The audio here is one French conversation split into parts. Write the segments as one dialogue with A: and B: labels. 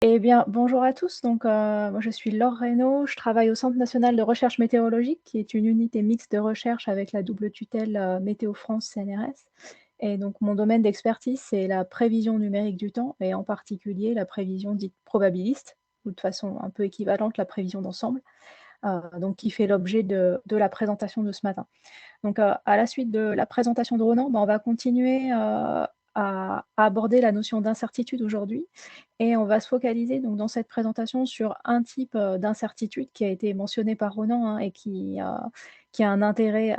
A: Eh bien, bonjour à tous. Moi, je suis Laure Reynaud. Je travaille au Centre national de recherche météorologique, qui est une unité mixte de recherche avec la double tutelle Météo France CNRS. Et donc, mon domaine d'expertise, c'est la prévision numérique du temps, et en particulier la prévision dite probabiliste, ou de façon un peu équivalente, la prévision d'ensemble, donc qui fait l'objet de la présentation de ce matin. À la suite de la présentation de Ronan, on va continuer à aborder la notion d'incertitude aujourd'hui et on va se focaliser donc dans cette présentation sur un type, d'incertitude qui a été mentionné par Ronan, hein, et qui a un intérêt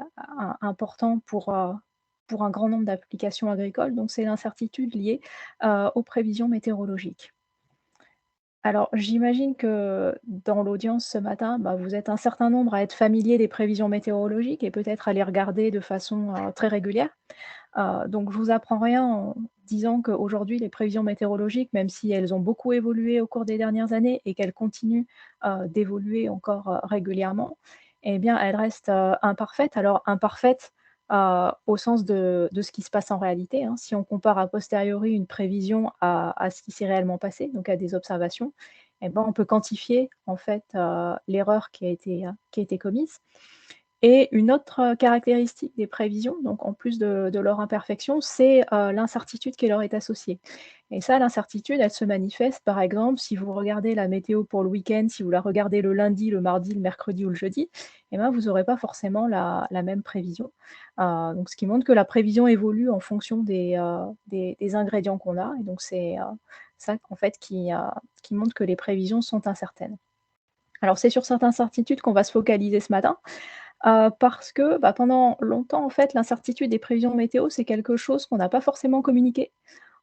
A: important pour un grand nombre d'applications agricoles. Donc c'est l'incertitude liée, aux prévisions météorologiques. Alors, j'imagine que dans l'audience ce matin, vous êtes un certain nombre à être familiers des prévisions météorologiques et peut-être à les regarder de façon, très régulière. Donc je vous apprends rien en disant qu'aujourd'hui les prévisions météorologiques, même si elles ont beaucoup évolué au cours des dernières années et qu'elles continuent, d'évoluer encore, régulièrement, eh bien elles restent, imparfaites. Alors imparfaites, au sens de ce qui se passe en réalité, hein. Si on compare a posteriori une prévision à ce qui s'est réellement passé, donc à des observations, eh ben on peut quantifier en fait, l'erreur qui a été commise. Et une autre, caractéristique des prévisions, donc en plus de leur imperfection, c'est, l'incertitude qui leur est associée. Et ça, l'incertitude, elle se manifeste, par exemple, si vous regardez la météo pour le week-end, si vous la regardez le lundi, le mardi, le mercredi ou le jeudi, eh ben, vous n'aurez pas forcément la même prévision. Donc ce qui montre que la prévision évolue en fonction des ingrédients qu'on a et donc c'est, ça en fait qui montre que les prévisions sont incertaines. Alors c'est sur cette incertitude qu'on va se focaliser ce matin. Parce que, pendant longtemps, en fait, l'incertitude des prévisions météo, c'est quelque chose qu'on n'a pas forcément communiqué.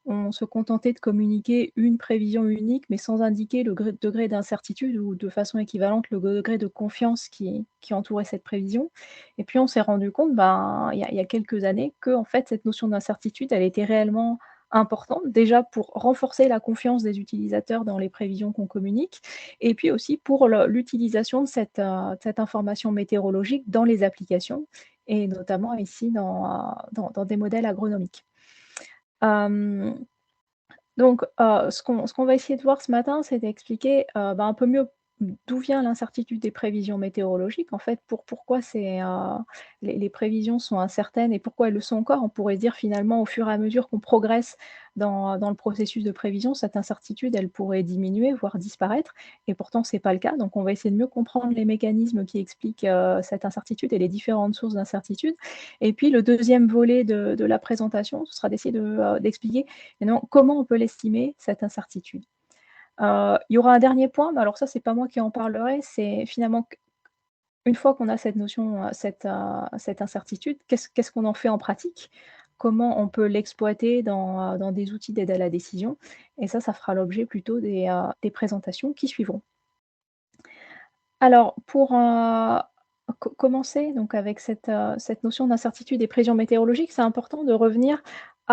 A: On se contentait de communiquer une prévision unique, mais sans indiquer le degré d'incertitude ou de façon équivalente, le degré de confiance qui entourait cette prévision. Et puis on s'est rendu compte, il y a quelques années, que en fait, cette notion d'incertitude, elle était réellement importante. Déjà pour renforcer la confiance des utilisateurs dans les prévisions qu'on communique et puis aussi pour l'utilisation de cette information météorologique dans les applications et notamment ici dans des modèles agronomiques. Hem, ce qu'on va essayer de voir ce matin, c'est d'expliquer, un peu mieux d'où vient l'incertitude des prévisions météorologiques. En fait, pourquoi les prévisions sont incertaines et pourquoi elles le sont encore. On pourrait dire finalement au fur et à mesure qu'on progresse dans le processus de prévision, cette incertitude, elle pourrait diminuer, voire disparaître et pourtant c'est pas le cas. Donc on va essayer de mieux comprendre les mécanismes qui expliquent, cette incertitude et les différentes sources d'incertitude. Et puis le deuxième volet de la présentation, ce sera d'essayer d'expliquer maintenant, comment on peut l'estimer, cette incertitude? Il y aura un dernier point, mais alors ça, c'est pas moi qui en parlerai, c'est finalement qu'une fois qu'on a cette notion, cette incertitude, qu'est-ce qu'on en fait en pratique? Comment on peut l'exploiter dans des outils d'aide à la décision? Et ça fera l'objet plutôt des présentations qui suivront. Alors pour, commencer donc avec cette notion d'incertitude et prévision météorologique, c'est important de revenir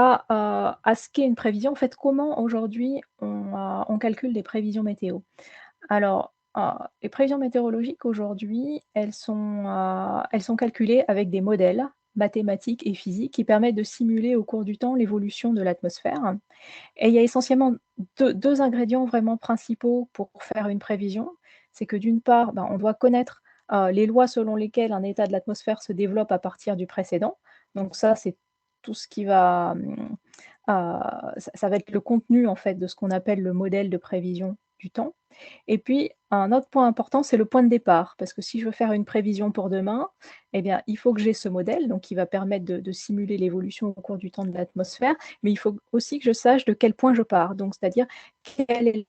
A: à ce qu'est une prévision. En fait, comment aujourd'hui on calcule des prévisions météo? Alors, les prévisions météorologiques aujourd'hui, elles sont calculées avec des modèles mathématiques et physiques qui permettent de simuler au cours du temps l'évolution de l'atmosphère et il y a essentiellement deux ingrédients vraiment principaux pour faire une prévision. C'est que d'une part, on doit connaître, les lois selon lesquelles un état de l'atmosphère se développe à partir du précédent. Donc ça, c'est tout ce qui va, ça va être le contenu en fait de ce qu'on appelle le modèle de prévision du temps. Et puis un autre point important, c'est le point de départ. Parce que si je veux faire une prévision pour demain, eh bien, il faut que j'ai ce modèle, donc qui va permettre de simuler l'évolution au cours du temps de l'atmosphère, mais il faut aussi que je sache de quel point je pars. Donc c'est-à-dire quel est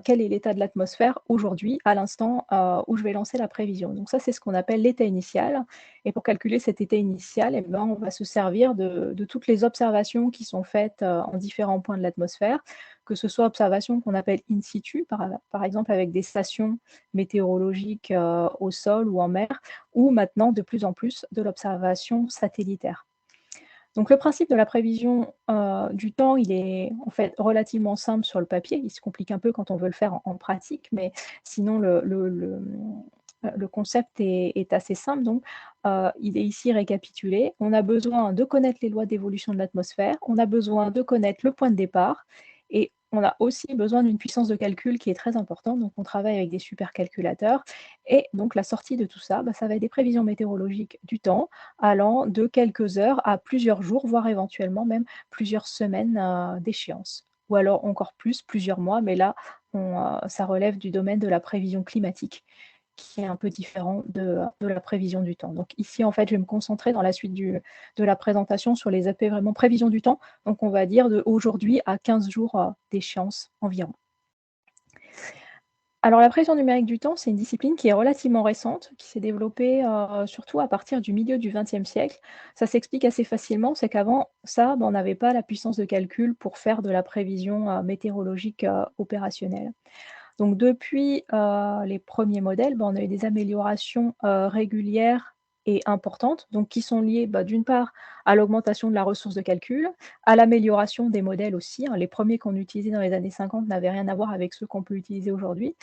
A: quel est l'état de l'atmosphère aujourd'hui, à l'instant, où je vais lancer la prévision. Donc ça, c'est ce qu'on appelle l'état initial et pour calculer cet état initial, eh ben, on va se servir de toutes les observations qui sont faites, en différents points de l'atmosphère, que ce soit observations qu'on appelle in situ, par exemple avec des stations météorologiques, au sol ou en mer, ou maintenant de plus en plus de l'observation satellitaire. Donc le principe de la prévision, du temps, il est en fait relativement simple sur le papier. Il se complique un peu quand on veut le faire en pratique, mais sinon le concept est assez simple donc, il est ici récapitulé. On a besoin de connaître les lois d'évolution de l'atmosphère, on a besoin de connaître le point de départ et on a aussi besoin d'une puissance de calcul qui est très importante, donc on travaille avec des supercalculateurs et donc la sortie de tout ça, bah, ça va être des prévisions météorologiques du temps allant de quelques heures à plusieurs jours, voire éventuellement même plusieurs semaines, d'échéance ou alors encore plus, plusieurs mois, mais là, ça relève du domaine de la prévision climatique qui est un peu différent de la prévision du temps. Donc ici, en fait, je vais me concentrer dans la suite de la présentation sur les aspects vraiment prévision du temps. Donc on va dire d'aujourd'hui à 15 jours d'échéance environ. Alors la prévision numérique du temps, c'est une discipline qui est relativement récente, qui s'est développée surtout à partir du milieu du XXe siècle. Ça s'explique assez facilement, c'est qu'avant ça, ben, on n'avait pas la puissance de calcul pour faire de la prévision météorologique opérationnelle. Donc depuis, les premiers modèles, bah, on a eu des améliorations, régulières et importantes, donc qui sont liées, bah, d'une part à l'augmentation de la ressource de calcul, à l'amélioration des modèles aussi, hein. Les premiers qu'on utilisait dans les années 50 n'avaient rien à voir avec ceux qu'on peut utiliser aujourd'hui.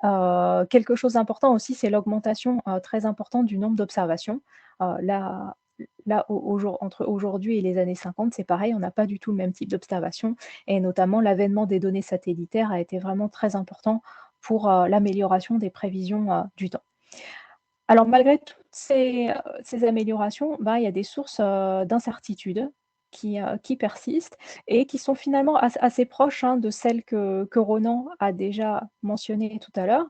A: Quelque chose d'important aussi, c'est l'augmentation, très importante du nombre d'observations. Là entre aujourd'hui et les années 50, c'est pareil, on n'a pas du tout le même type d'observation et notamment l'avènement des données satellitaires a été vraiment très important pour, l'amélioration des prévisions, du temps. Alors malgré toutes ces améliorations, bah, il y a des sources, d'incertitude qui persistent et qui sont finalement assez proches, hein, de celles que Ronan a déjà mentionnées tout à l'heure.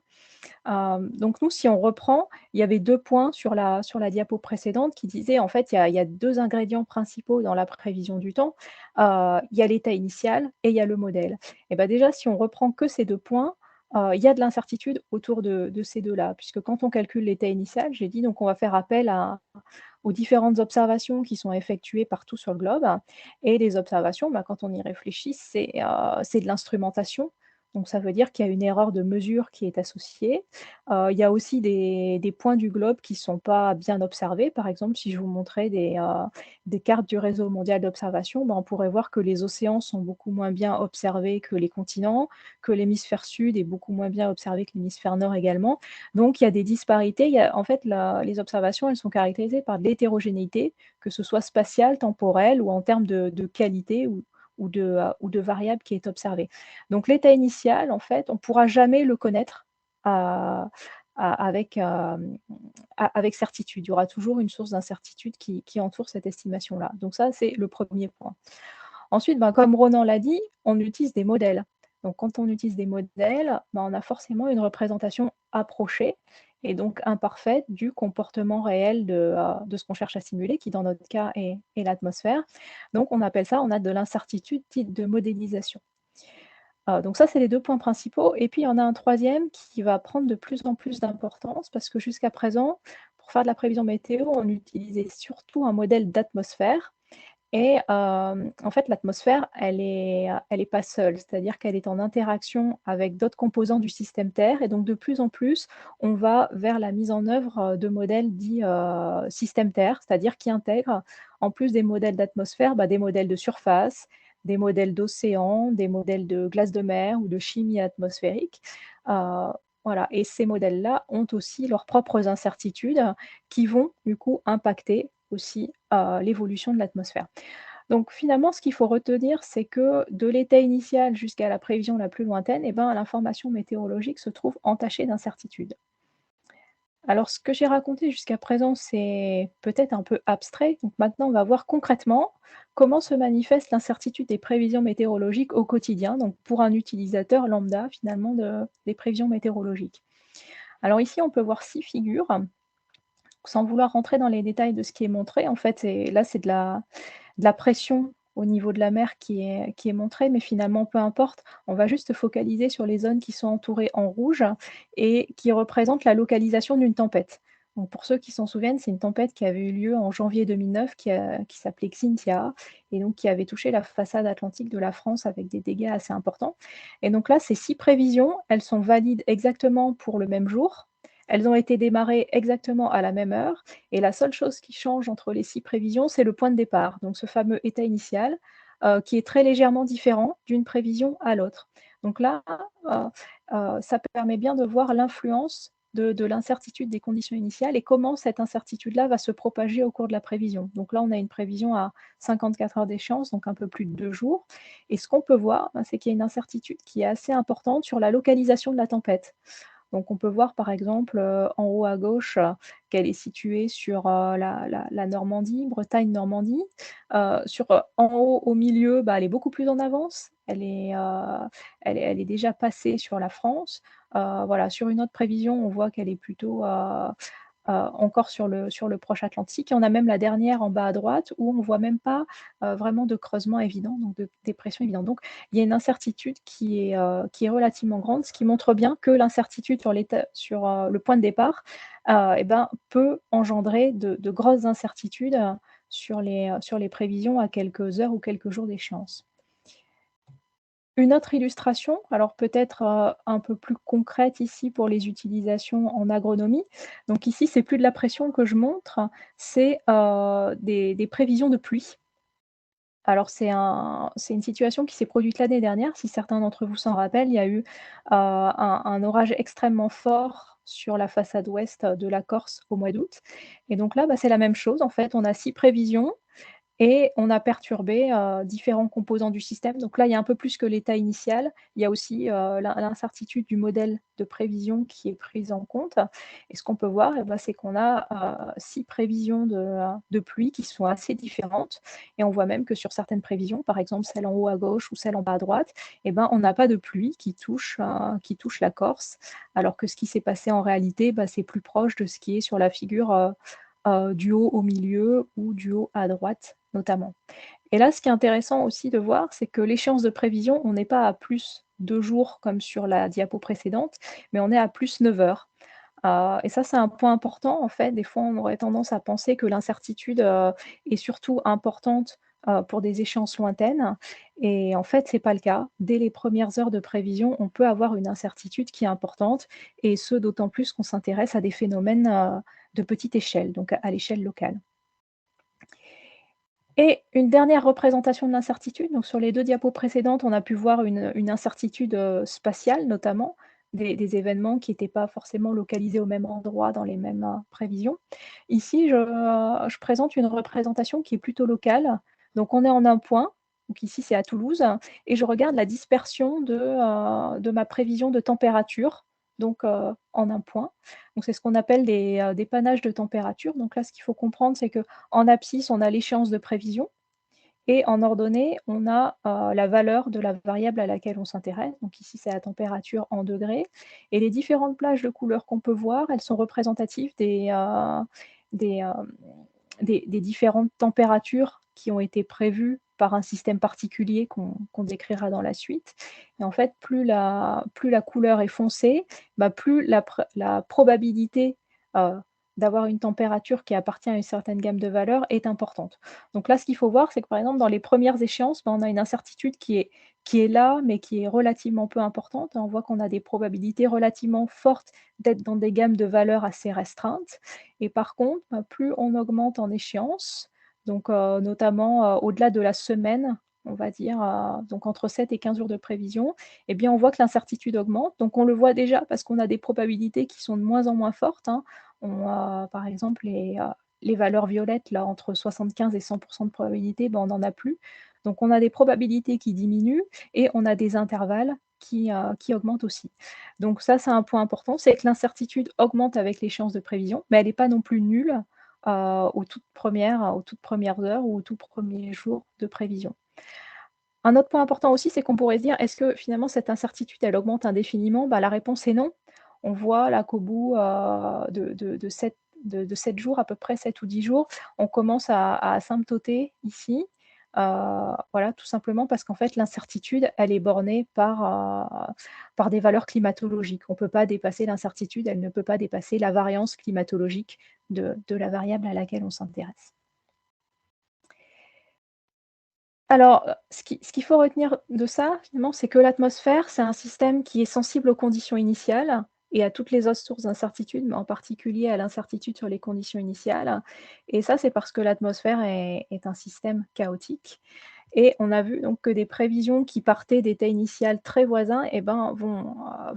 A: Donc nous, si on reprend, il y avait 2 points sur la diapo précédente qui disaient, en fait, il y a 2 ingrédients principaux dans la prévision du temps. Il y a l'état initial et il y a le modèle. Et bah, déjà, si on reprend que ces 2 points, il y a de l'incertitude autour de ces 2-là, puisque quand on calcule l'état initial, j'ai dit donc on va faire appel aux différentes observations qui sont effectuées partout sur le globe et les observations, bah, quand on y réfléchit, c'est de l'instrumentation. Donc ça veut dire qu'il y a une erreur de mesure qui est associée. Il y a aussi des points du globe qui ne sont pas bien observés. Par exemple, si je vous montrais des cartes du réseau mondial d'observation, ben, on pourrait voir que les océans sont beaucoup moins bien observés que les continents, que l'hémisphère sud est beaucoup moins bien observé que l'hémisphère nord également. Donc il y a des disparités. En fait, les observations, elles sont caractérisées par de l'hétérogénéité, que ce soit spatiale, temporelle ou en termes de qualité ou de variable qui est observée. Donc l'état initial, en fait, on ne pourra jamais le connaître à avec, avec certitude. Il y aura toujours une source d'incertitude qui entoure cette estimation-là. Donc ça, c'est le premier point. Ensuite, ben, comme Ronan l'a dit, on utilise des modèles. Donc quand on utilise des modèles, ben, on a forcément une représentation approchée et donc imparfaite du comportement réel de ce qu'on cherche à simuler, qui dans notre cas est l'atmosphère. Donc on appelle ça, on a de l'incertitude dite de modélisation. Donc ça, c'est les 2 points principaux et puis il y en a un troisième qui va prendre de plus en plus d'importance parce que jusqu'à présent, pour faire de la prévision météo, on utilisait surtout un modèle d'atmosphère et en fait, l'atmosphère, elle est pas seule, c'est-à-dire qu'elle est en interaction avec d'autres composants du système Terre et donc de plus en plus, on va vers la mise en œuvre, de modèles dits, système Terre, c'est-à-dire qui intègrent, en plus des modèles d'atmosphère, bah, des modèles de surface, des modèles d'océan, des modèles de glace de mer ou de chimie atmosphérique. Heu, voilà et ces modèles-là ont aussi leurs propres incertitudes qui vont, du coup, impacter aussi, l'évolution de l'atmosphère. Donc finalement, ce qu'il faut retenir, c'est que de l'état initial jusqu'à la prévision la plus lointaine, eh ben, l'information météorologique se trouve entachée d'incertitudes. Alors ce que j'ai raconté jusqu'à présent, c'est peut-être un peu abstrait, donc maintenant on va voir concrètement comment se manifeste l'incertitude des prévisions météorologiques au quotidien, donc pour un utilisateur lambda finalement des prévisions météorologiques. Alors ici, on peut voir 6 figures. Sans vouloir rentrer dans les détails de ce qui est montré, en fait, c'est de la pression au niveau de la mer qui est montrée, mais finalement, peu importe. On va juste focaliser sur les zones qui sont entourées en rouge et qui représentent la localisation d'une tempête. Donc pour ceux qui s'en souviennent, c'est une tempête qui avait eu lieu en janvier 2009 qui s'appelait Xynthia et donc qui avait touché la façade atlantique de la France avec des dégâts assez importants. Et donc là, ces 6 prévisions, elles sont valides exactement pour le même jour. Elles ont été démarrées exactement à la même heure et la seule chose qui change entre les 6 prévisions, c'est le point de départ, donc ce fameux état initial, qui est très légèrement différent d'une prévision à l'autre. Donc là, ça permet bien de voir l'influence de l'incertitude des conditions initiales et comment cette incertitude-là va se propager au cours de la prévision. Donc là, on a une prévision à 54 heures d'échéance, donc un peu plus de 2 jours. Et ce qu'on peut voir, c'est qu'il y a une incertitude qui est assez importante sur la localisation de la tempête. Donc on peut voir par exemple, en haut à gauche, qu'elle est située sur, la Normandie, Bretagne-Normandie. En haut au milieu, bah, elle est beaucoup plus en avance. Elle est déjà passée sur la France. Voilà, sur une autre prévision, on voit qu'elle est plutôt, encore sur le proche Atlantique et on a même la dernière en bas à droite où on voit même pas, vraiment de creusement évident, donc de dépression évidente. Donc il y a une incertitude qui est relativement grande, ce qui montre bien que l'incertitude sur le point de départ, et ben, peut engendrer de grosses incertitudes, sur les prévisions à quelques heures ou quelques jours d'échéance. Une autre illustration, alors peut-être, un peu plus concrète ici pour les utilisations en agronomie. Donc ici, c'est plus de la pression que je montre, c'est, des prévisions de pluie. Alors c'est une situation qui s'est produite l'année dernière, si certains d'entre vous s'en rappellent. Il y a eu, un orage extrêmement fort sur la façade ouest de la Corse au mois d'août et donc là, bah, c'est la même chose en fait. On a 6 prévisions et on a perturbé, différents composants du système. Donc là, il y a un peu plus que l'état initial. Il y a aussi, l'incertitude du modèle de prévision qui est prise en compte et ce qu'on peut voir bah, c'est qu'on a, 6 prévisions de pluie qui sont assez différentes et on voit même que sur certaines prévisions, par exemple celle en haut à gauche ou celle en bas à droite et ben, on n'a pas de pluie qui touche la Corse. Alors que ce qui s'est passé en réalité, bah, c'est plus proche de ce qui est sur la figure, du haut au milieu ou du haut à droite notamment. Et là, ce qui est intéressant aussi de voir, c'est que l'échéance de prévision, on n'est pas à plus 2 jours comme sur la diapo précédente, mais on est à plus 9 heures. Et ça, c'est un point important en fait. Des fois, on aurait tendance à penser que l'incertitude, est surtout importante, pour des échéances lointaines et en fait, c'est pas le cas. Dès les premières heures de prévision, on peut avoir une incertitude qui est importante et ce, d'autant plus qu'on s'intéresse à des phénomènes, de petite échelle, donc à l'échelle locale. Et une dernière représentation de l'incertitude, donc sur les 2 diapos précédentes, on a pu voir une incertitude, spatiale notamment, des événements qui étaient pas forcément localisés au même endroit dans les mêmes, prévisions. Ici, je présente une représentation qui est plutôt locale. Donc on est en un point, donc ici c'est à Toulouse et je regarde la dispersion de ma prévision de température, donc en un point. Donc c'est ce qu'on appelle des panaches de température. Donc là, ce qu'il faut comprendre, c'est que en abscisse, on a l'échéance de prévision et en ordonnée, on a, la valeur de la variable à laquelle on s'intéresse. Donc ici, c'est la température en degrés et les différentes plages de couleurs qu'on peut voir, elles sont représentatives des, hem, des différentes températures qui ont été prévues par un système particulier qu'on décrira dans la suite et en fait, plus la couleur est foncée, bah, plus la probabilité, heu, d'avoir une température qui appartient à une certaine gamme de valeurs est importante. Donc là, ce qu'il faut voir, c'est que, par exemple, dans les premières échéances, bah, on a une incertitude qui est là, mais qui est relativement peu importante. On voit qu'on a des probabilités relativement fortes d'être dans des gammes de valeurs assez restreintes et par contre, bah, plus on augmente en échéance, donc notamment, au-delà de la semaine, on va dire, donc entre 7 et 15 jours de prévision, eh bien, on voit que l'incertitude augmente. Donc on le voit déjà parce qu'on a des probabilités qui sont de moins en moins fortes, hein. On a, par exemple, les valeurs violettes, là, entre 75 et 100 de probabilité, ben, on n'en a plus. Donc on a des probabilités qui diminuent et on a des intervalles qui augmentent aussi. Donc ça, c'est un point important, c'est que l'incertitude augmente avec l'échéance de prévision, mais elle n'est pas non plus nulle, aux toutes premières heures ou aux tout premiers jours de prévision. Un autre point important aussi, c'est qu'on pourrait se dire: «Est-ce que finalement cette incertitude, elle augmente indéfiniment?» Bah, la réponse est non. On voit là qu'au bout, de 7 jours, à peu près 7 ou 10 jours, on commence à asymptoter ici. Voilà, tout simplement parce qu'en fait l'incertitude, elle est bornée par des valeurs climatologiques. On ne peut pas dépasser l'incertitude, elle ne peut pas dépasser la variance climatologique de la variable à laquelle on s'intéresse. Alors, ce qu'il faut retenir de ça, finalement, c'est que l'atmosphère, c'est un système qui est sensible aux conditions initiales et à toutes les autres sources d'incertitude, mais en particulier à l'incertitude sur les conditions initiales et ça, c'est parce que l'atmosphère est un système chaotique et on a vu donc que des prévisions qui partaient d'états initiales très voisins et ben, vont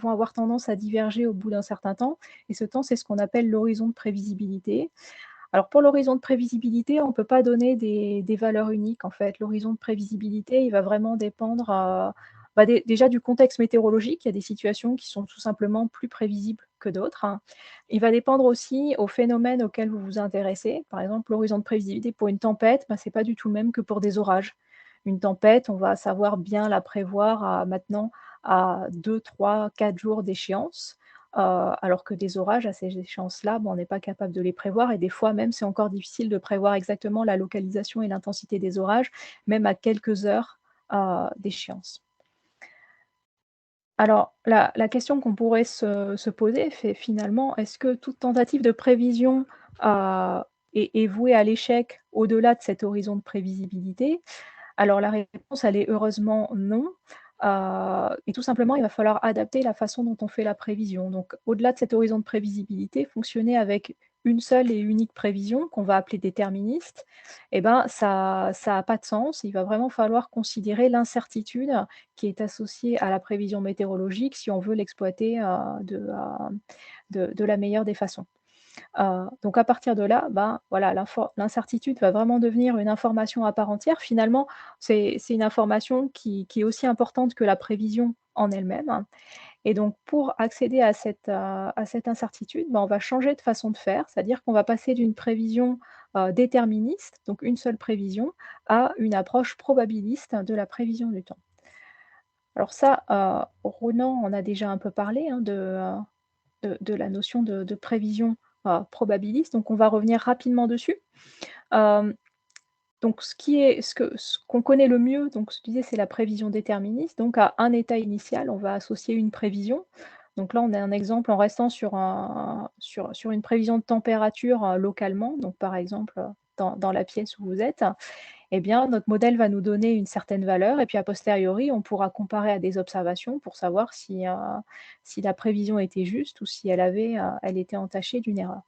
A: avoir tendance à diverger au bout d'un certain temps et ce temps, c'est ce qu'on appelle l'horizon de prévisibilité. Alors pour l'horizon de prévisibilité, on ne peut pas donner des valeurs uniques en fait. L'horizon de prévisibilité, il va vraiment dépendre, bah, déjà du contexte météorologique. Il y a des situations qui sont tout simplement plus prévisibles que d'autres, hein. Il va dépendre aussi aux phénomènes auxquels vous vous intéressez. Par exemple, l'horizon de prévisibilité pour une tempête, bah, c'est pas du tout le même que pour des orages. Une tempête, on va savoir bien la prévoir à maintenant à 2, 3, 4 jours d'échéance. Alors que des orages à ces échéances-là, on n'est pas capable de les prévoir et des fois même, c'est encore difficile de prévoir exactement la localisation et l'intensité des orages, même à quelques heures, d'échéance. Alors la question qu'on pourrait se poser, c'est finalement, est-ce que toute tentative de prévision, est vouée à l'échec au-delà de cet horizon de prévisibilité? Alors la réponse, elle est heureusement non, et tout simplement, il va falloir adapter la façon dont on fait la prévision. Donc au-delà de cet horizon de prévisibilité, fonctionner avec une seule et unique prévision qu'on va appeler déterministe, et ben, ça a pas de sens. Il va vraiment falloir considérer l'incertitude qui est associée à la prévision météorologique si on veut l'exploiter, de la meilleure des façons. Donc à partir de là, ben, voilà, l'incertitude va vraiment devenir une information à part entière. Finalement, c'est une information qui est aussi importante que la prévision en elle-même, hein. Et donc pour accéder à cette incertitude, ben, on va changer de façon de faire, c'est-à-dire qu'on va passer d'une prévision, déterministe, donc une seule prévision, à une approche probabiliste de la prévision du temps. Alors ça, Ronan en a déjà un peu parlé, hein, de la notion de prévision, probabiliste, donc on va revenir rapidement dessus. Hem, donc ce qu'on connaît le mieux, donc je disais, c'est la prévision déterministe, donc à un état initial, on va associer une prévision. Donc là, on a un exemple en restant sur une prévision de température, localement, donc par exemple, dans la pièce où vous êtes. Eh bien, notre modèle va nous donner une certaine valeur et puis a posteriori, on pourra comparer à des observations pour savoir si la prévision était juste ou si elle était entachée d'une erreur.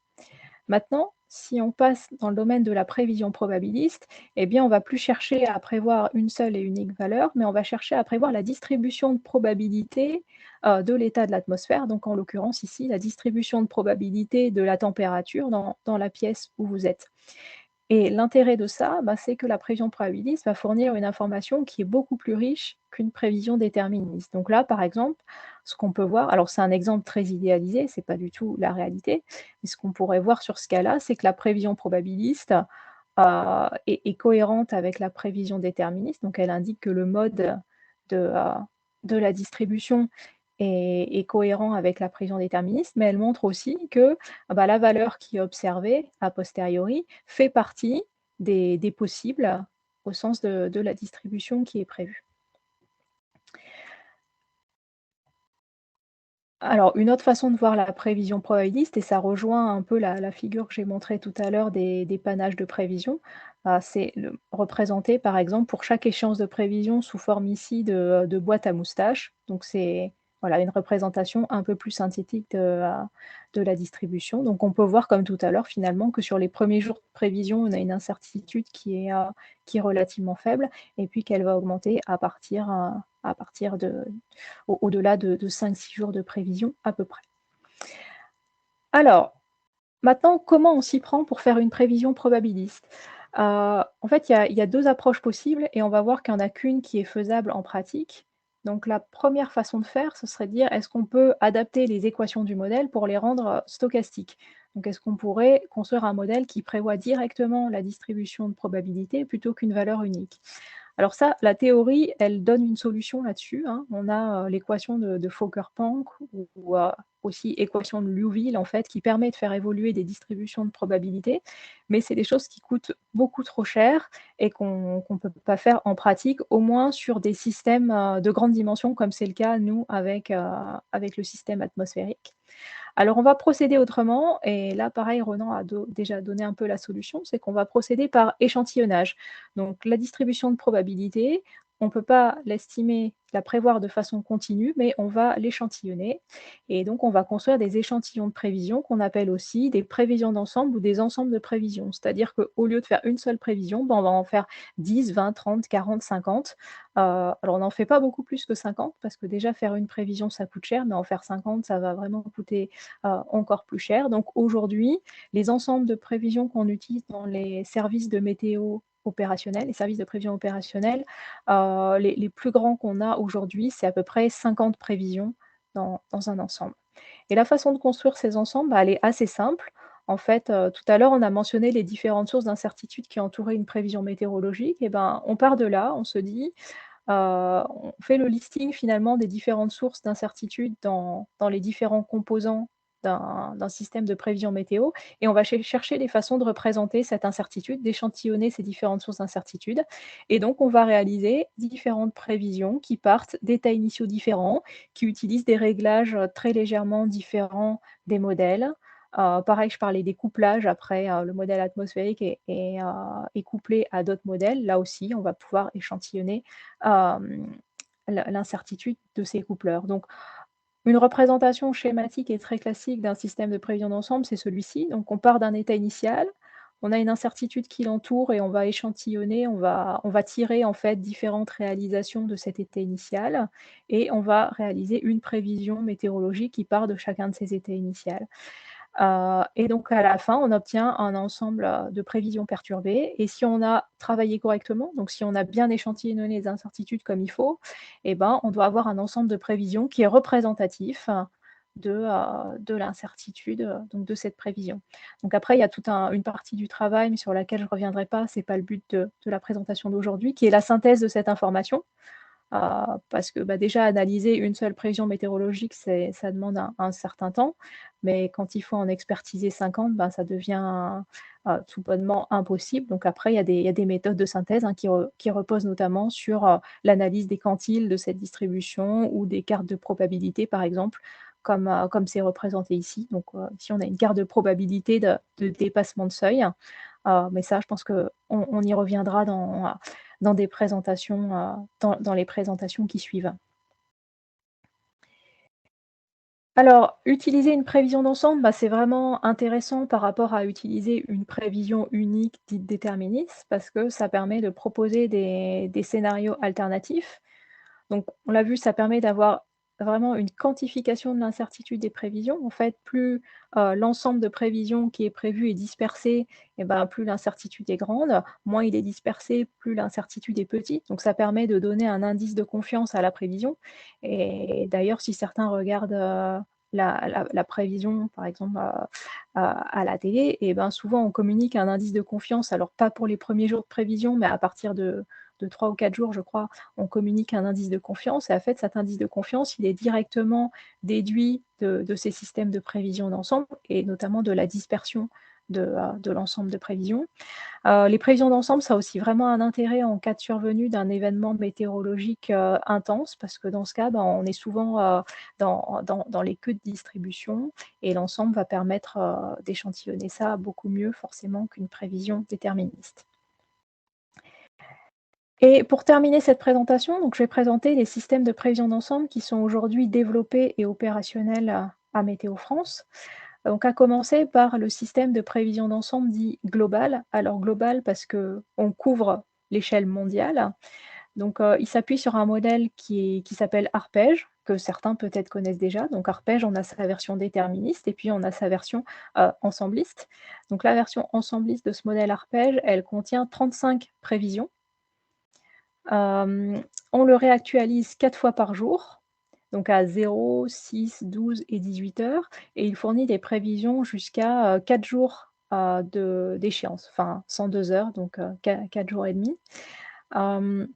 A: Maintenant, si on passe dans le domaine de la prévision probabiliste, eh bien, on va plus chercher à prévoir une seule et unique valeur, mais on va chercher à prévoir la distribution de probabilité, de l'état de l'atmosphère, donc en l'occurrence ici, la distribution de probabilité de la température dans la pièce où vous êtes. Et l'intérêt de ça, bah, c'est que la prévision probabiliste va fournir une information qui est beaucoup plus riche qu'une prévision déterministe. Donc là, par exemple, ce qu'on peut voir, alors c'est un exemple très idéalisé, c'est pas du tout la réalité, mais ce qu'on pourrait voir sur ce cas-là, c'est que la prévision probabiliste, est cohérente avec la prévision déterministe. Donc elle indique que le mode de la distribution est cohérent avec la prévision déterministe, mais elle montre aussi que, bah, la valeur qui est observée a posteriori fait partie des possibles au sens de la distribution qui est prévue. Alors, une autre façon de voir la prévision probabiliste, et ça rejoint un peu la figure que j'ai montrée tout à l'heure des panaches de prévision, c'est représenter, par exemple, pour chaque échéance de prévision sous forme ici de boîte à moustaches. Donc, c'est voilà, une représentation un peu plus synthétique de la distribution. Donc, on peut voir, comme tout à l'heure, finalement, que sur les premiers jours de prévision, on a une incertitude qui est relativement faible, et puis qu'elle va augmenter à partir au-delà de 5-6 jours de prévision à peu près. Alors, maintenant, comment on s'y prend pour faire une prévision probabiliste? En fait, il y a 2 approches possibles et on va voir qu'il y en a qu'une qui est faisable en pratique. Donc la première façon de faire, ce serait de dire: «Est-ce qu'on peut adapter les équations du modèle pour les rendre, stochastiques?» Donc est-ce qu'on pourrait construire un modèle qui prévoit directement la distribution de probabilité plutôt qu'une valeur unique? Alors ça, la théorie, elle donne une solution là-dessus, hein. On a, l'équation de Fokker-Planck ou aussi équation de Liouville en fait, qui permet de faire évoluer des distributions de probabilité, mais c'est des choses qui coûtent beaucoup trop cher et qu'on peut pas faire en pratique, au moins sur des systèmes, de grande dimension comme c'est le cas, nous, avec le système atmosphérique. Alors on va procéder autrement et là pareil Ronan a déjà donné un peu la solution, c'est qu'on va procéder par échantillonnage. Donc la distribution de probabilité, on ne peut pas l'estimer, la prévoir de façon continue, mais on va l'échantillonner et donc on va construire des échantillons de prévision qu'on appelle aussi des prévisions d'ensemble ou des ensembles de prévisions. C'est-à-dire qu'au lieu de faire une seule prévision, ben, on va en faire 10, 20, 30, 40, 50. Alors on n'en fait pas beaucoup plus que 50 parce que déjà faire une prévision, ça coûte cher, mais en faire 50, ça va vraiment coûter, encore plus cher. Donc aujourd'hui, les ensembles de prévisions qu'on utilise dans les services de météo opérationnels, les services de prévision opérationnelle, les plus grands qu'on a aujourd'hui, c'est à peu près 50 prévisions dans un ensemble. Et la façon de construire ces ensembles, bah, elle est assez simple. En fait, tout à l'heure, on a mentionné les différentes sources d'incertitude qui entouraient une prévision météorologique et ben, on part de là, on se dit, on fait le listing finalement des différentes sources d'incertitude dans les différents composants d'un système de prévision météo et on va chercher les façons de représenter cette incertitude, d'échantillonner ces différentes sources d'incertitude et donc on va réaliser différentes prévisions qui partent d'états initiaux différents, qui utilisent des réglages, très légèrement différents des modèles. Pareil, je parlais des couplages après, le modèle atmosphérique est couplé à d'autres modèles. Là aussi, on va pouvoir échantillonner l'incertitude de ces coupleurs. Donc, une représentation schématique et très classique d'un système de prévision d'ensemble, c'est celui-ci. Donc, on part d'un état initial, on a une incertitude qui l'entoure et on va échantillonner, on va tirer en fait différentes réalisations de cet état initial et on va réaliser une prévision météorologique qui part de chacun de ces états initiaux. Et donc à la fin, on obtient un ensemble, de prévisions perturbées et si on a travaillé correctement, donc si on a bien échantillonné les incertitudes comme il faut et ben, on doit avoir un ensemble de prévisions qui est représentatif de l'incertitude, donc de cette prévision. Donc après, il y a toute une partie du travail, mais sur laquelle je ne reviendrai pas, c'est pas le but de la présentation d'aujourd'hui, qui est la synthèse de cette information. Parce que, bah, déjà analyser une seule prévision météorologique, ça demande un certain temps, mais quand il faut en expertiser 50, ben, ça devient, tout bonnement impossible. Donc après, il y a des méthodes de synthèse, hein, qui reposent notamment sur, l'analyse des quantiles de cette distribution ou des cartes de probabilité, par exemple, comme c'est représenté ici. Donc, ici, on a une carte de probabilité de dépassement de seuil, mais ça, je pense qu'on y reviendra dans des présentations, dans les présentations qui suivent. Alors, utiliser une prévision d'ensemble, bah, c'est vraiment intéressant par rapport à utiliser une prévision unique dite déterministe, parce que ça permet de proposer des scénarios alternatifs. Donc, on l'a vu, ça permet d'avoir vraiment une quantification de l'incertitude des prévisions. En fait, plus l'ensemble de prévisions qui est prévu est dispersé, et ben, plus l'incertitude est grande. Moins il est dispersé, plus l'incertitude est petite. Donc, ça permet de donner un indice de confiance à la prévision. Et d'ailleurs, si certains regardent la prévision, par exemple, à la télé, et ben, souvent on communique un indice de confiance. Alors, pas pour les premiers jours de prévision, mais à partir de 3 ou 4 jours, je crois, on communique un indice de confiance et en fait, cet indice de confiance, il est directement déduit de ces systèmes de prévision d'ensemble et notamment de la dispersion de l'ensemble de prévisions. Les prévisions d'ensemble, ça a aussi vraiment un intérêt en cas de survenue d'un événement météorologique, intense parce que dans ce cas, ben, on est souvent, dans les queues de distribution et l'ensemble va permettre, d'échantillonner ça beaucoup mieux forcément qu'une prévision déterministe. Et pour terminer cette présentation, donc je vais présenter les systèmes de prévision d'ensemble qui sont aujourd'hui développés et opérationnels à Météo France. Donc à commencer par le système de prévision d'ensemble dit global. Alors global parce qu'on couvre l'échelle mondiale. Donc il s'appuie sur un modèle qui s'appelle Arpège, que certains peut-être connaissent déjà. Donc Arpège, on a sa version déterministe et puis on a sa version ensembliste. Donc la version ensembliste de ce modèle Arpège, elle contient 35 prévisions. On le réactualise 4 fois par jour, donc à 0, 6, 12 et 18 heures et il fournit des prévisions jusqu'à, 4 jours, d'échéance, enfin 102 heures, donc 4 jours et demi. Hem,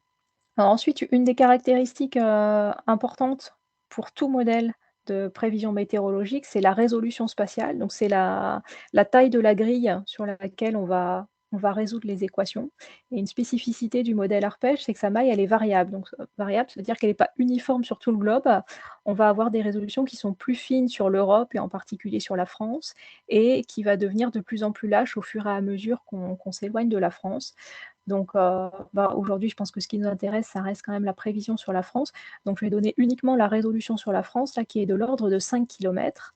A: alors ensuite, une des caractéristiques, importantes pour tout modèle de prévision météorologique, c'est la résolution spatiale. Donc c'est la taille de la grille sur laquelle on va résoudre les équations et une spécificité du modèle arpège, c'est que sa maille, elle est variable. Donc variable, ça veut dire qu'elle est pas uniforme sur tout le globe. On va avoir des résolutions qui sont plus fines sur l'Europe et en particulier sur la France et qui va devenir de plus en plus lâche au fur et à mesure qu'on s'éloigne de la France. Donc, aujourd'hui, je pense que ce qui nous intéresse, ça reste quand même la prévision sur la France. Donc, je vais donner uniquement la résolution sur la France, là, qui est de l'ordre de 5 kilomètres.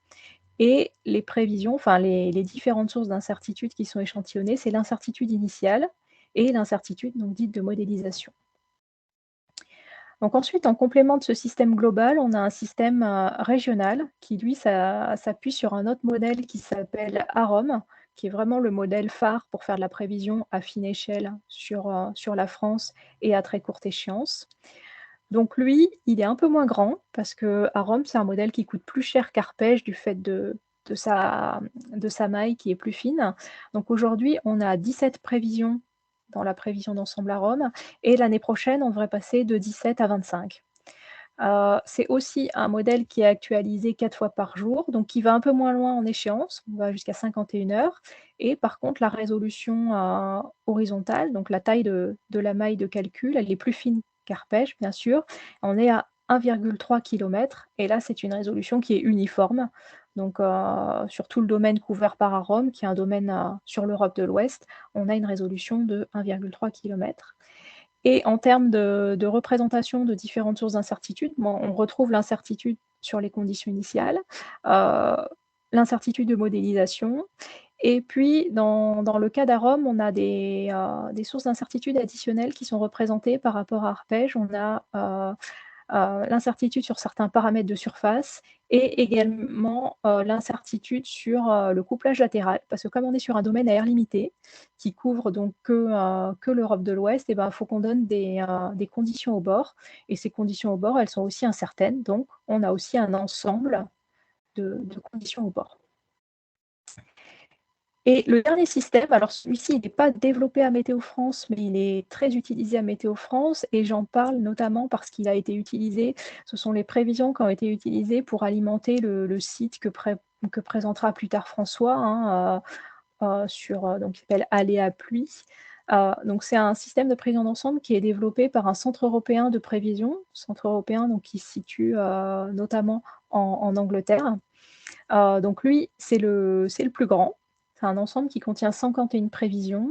A: Et les prévisions, enfin les différentes sources d'incertitude qui sont échantillonnées, c'est l'incertitude initiale et l'incertitude donc dite de modélisation. Donc ensuite, en complément de ce système global, on a un système, régional qui lui s'appuie sur un autre modèle qui s'appelle AROM, qui est vraiment le modèle phare pour faire de la prévision à fine échelle sur la France et à très courte échéance. Donc lui, il est un peu moins grand parce qu'AROM, c'est un modèle qui coûte plus cher qu'Arpège du fait de sa de sa maille qui est plus fine. Donc aujourd'hui, on a 17 prévisions dans la prévision d'ensemble AROM et l'année prochaine, on devrait passer de 17 à 25. C'est aussi un modèle qui est actualisé 4 fois par jour, donc qui va un peu moins loin en échéance, on va jusqu'à 51 heures et par contre la résolution, horizontale, donc la taille de la maille de calcul, elle est plus fine qu'Arpège, bien sûr. On est à 1,3 kilomètre et là, c'est une résolution qui est uniforme, donc sur tout le domaine couvert par AROM, qui est un domaine, sur l'Europe de l'Ouest, on a une résolution de 1,3 kilomètre. Et en termes de représentation de différentes sources d'incertitude, bon, on retrouve l'incertitude sur les conditions initiales, heu, l'incertitude de modélisation et puis dans le cas d'Arom, on a des sources d'incertitude additionnelles qui sont représentées par rapport à Arpège. On a, l'incertitude sur certains paramètres de surface et également, l'incertitude sur, le couplage latéral. Parce que comme on est sur un domaine à air limité, qui couvre donc que l'Europe de l'Ouest et ben, il faut qu'on donne des conditions au bord et ces conditions au bord, elles sont aussi incertaines, donc on a aussi un ensemble de conditions au bord. Et le dernier système, alors celui-ci, il n'est pas développé à Météo France, mais il est très utilisé à Météo France et j'en parle notamment parce qu'il a été utilisé, ce sont les prévisions qui ont été utilisées pour alimenter le site que présentera plus tard François, hein, donc qui s'appelle Aléa Pluie. Donc c'est un système de prévision d'ensemble qui est développé par un centre européen de prévision, centre européen donc qui se situe, notamment en Angleterre. Donc lui, c'est le plus grand. C'est un ensemble qui contient 51 prévisions,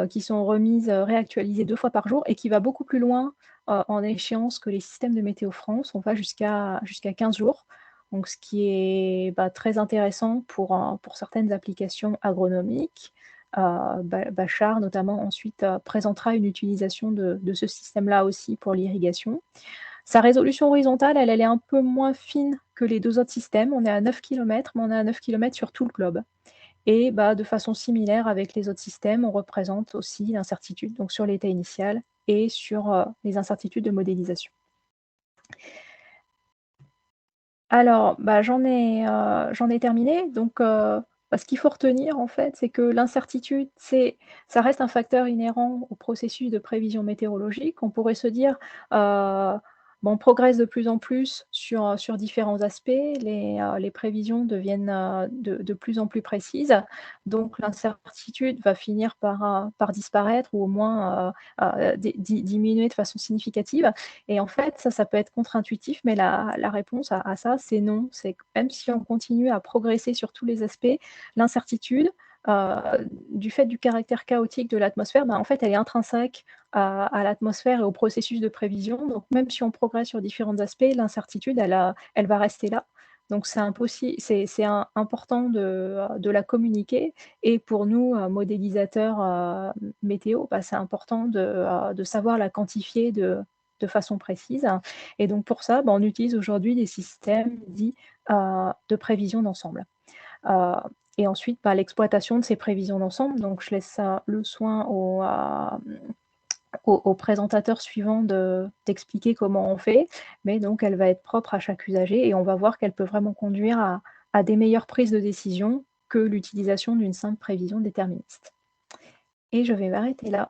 A: qui sont remises, réactualisées 2 fois par jour et qui va beaucoup plus loin, en échéance que les systèmes de Météo France. On va jusqu'à 15 jours, donc ce qui est, très intéressant pour certaines applications agronomiques. Bachar notamment ensuite, présentera une utilisation de ce système-là aussi pour l'irrigation. Sa résolution horizontale, elle est un peu moins fine que les 2 autres systèmes. On est à 9 kilomètres, mais on est à 9 kilomètres sur tout le globe et de façon similaire avec les autres systèmes, on représente aussi l'incertitude, donc sur l'état initial et sur, les incertitudes de modélisation. Alors, j'en ai terminé. Donc, ce qu'il faut retenir, en fait, c'est que l'incertitude, ça reste un facteur inhérent au processus de prévision météorologique. On pourrait se dire, on progresse de plus en plus sur différents aspects. Les prévisions deviennent, de plus en plus précises. Donc l'incertitude va finir par disparaître ou au moins, diminuer de façon significative. Et en fait, ça peut être contre-intuitif, mais la réponse à ça, c'est non. C'est que même si on continue à progresser sur tous les aspects, l'incertitude, du fait du caractère chaotique de l'atmosphère, en fait, elle est intrinsèque à l'atmosphère et au processus de prévision. Donc même si on progresse sur différents aspects, l'incertitude, elle va rester là. Donc c'est important de la communiquer et pour nous, modélisateurs, météo, c'est important de savoir la quantifier de façon précise et donc pour ça, on utilise aujourd'hui des systèmes dits, de prévision d'ensemble. Heu et ensuite, l'exploitation de ces prévisions d'ensemble, donc je laisse ça le soin au présentateur suivant d'expliquer comment on fait, mais donc elle va être propre à chaque usager et on va voir qu'elle peut vraiment conduire à des meilleures prises de décision que l'utilisation d'une simple prévision déterministe et je vais m'arrêter là.